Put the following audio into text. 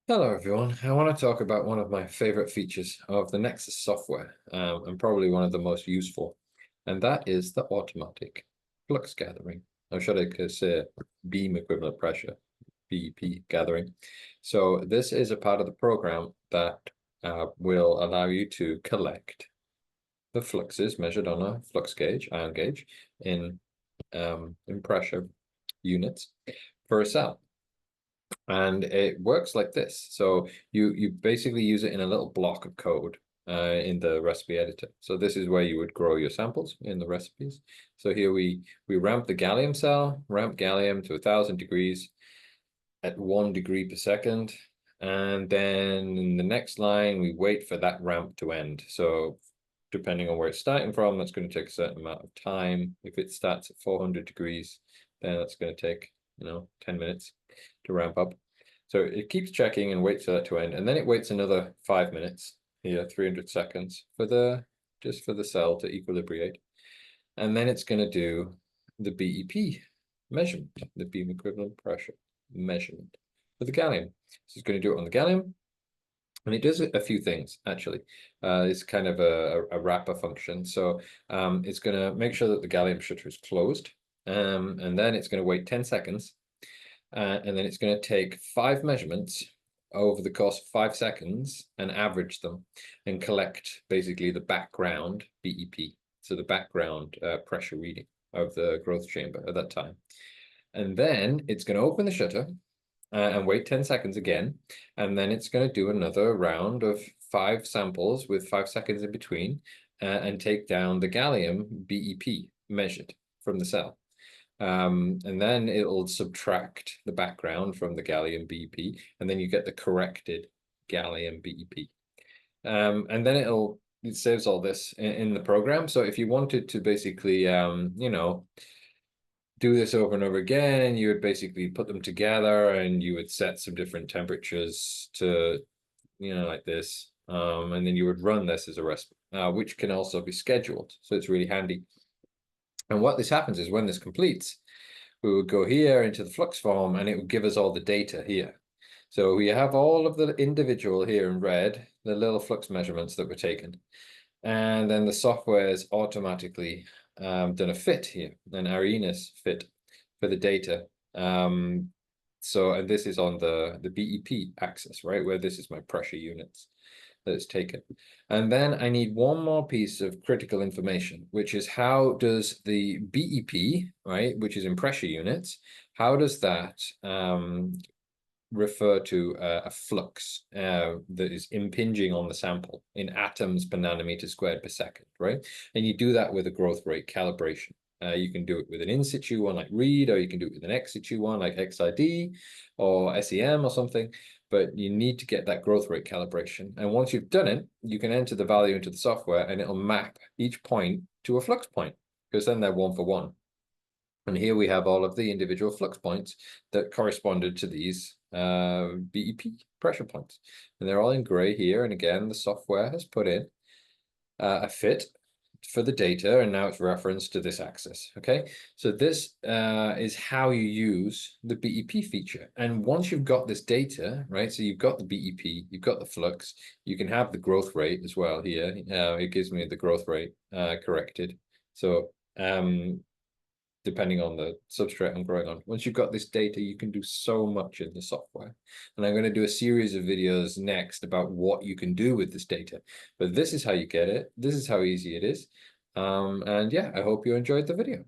Hello everyone, I want to talk about one of my favorite features of the Nexus software, and probably one of the most useful, and that is the automatic flux gathering. Or should I say beam equivalent pressure, BEP gathering. So this is a part of the program that will allow you to collect the fluxes measured on a flux gauge, ion gauge, in pressure units for a cell. And it works like this. So you basically use it in a little block of code in the recipe editor. So this is where you would grow your samples in the recipes. So here we ramp the gallium cell, ramp gallium to 1,000 degrees at 1 degree per second. And then in the next line, we wait for that ramp to end. So depending on where it's starting from, that's going to take a certain amount of time. If it starts at 400 degrees, then that's going to take 10 minutes to ramp up. So it keeps checking and waits for that to end, and then it waits another 5 minutes here, 300 seconds just for the cell to equilibrate. And then it's going to do the BEP measurement, the beam equivalent pressure measurement for the gallium. So it's going to do it on the gallium, and it does a few things, actually. It's kind of a wrapper function. So it's going to make sure that the gallium shutter is closed, and then it's going to wait 10 seconds, and then it's going to take 5 measurements over the course of 5 seconds and average them and collect basically the background BEP, so the background pressure reading of the growth chamber at that time. And then it's going to open the shutter and wait 10 seconds again. And then it's going to do another round of 5 samples with 5 seconds in between and take down the gallium BEP measured from the cell. And then it'll subtract the background from the gallium BEP, and then you get the corrected gallium BEP. And then it saves all this in the program. So if you wanted to basically, do this over and over again, you would basically put them together and you would set some different temperatures to, like this. And then you would run this as a recipe, which can also be scheduled. So it's really handy. And what this happens is when this completes, we would go here into the flux form and it would give us all the data here. So we have all of the individual here in red, the little flux measurements that were taken. And then the software has automatically done a fit here, an Arrhenius fit for the data. And this is on the BEP axis, right, where this is my pressure units that it's taken. And then I need one more piece of critical information, which is how does the BEP, right, which is in pressure units, how does that refer to a flux that is impinging on the sample in atoms per nanometer squared per second, right? And you do that with a growth rate calibration. You can do it with an in situ one like read, or you can do it with an ex situ one like XID or SEM or something, but you need to get that growth rate calibration. And once you've done it, you can enter the value into the software and it'll map each point to a flux point, because then they're 1 for 1. And here we have all of the individual flux points that corresponded to these BEP pressure points. And they're all in gray here. And again, the software has put in a fit for the data, and now it's referenced to this axis. Okay, so this is how you use the BEP feature. And once you've got this data, right, so you've got the BEP, you've got the flux, you can have the growth rate as well here. It gives me the growth rate corrected. So depending on the substrate I'm growing on. Once you've got this data, you can do so much in the software. And I'm going to do a series of videos next about what you can do with this data. But this is how you get it. This is how easy it is. And yeah, I hope you enjoyed the video.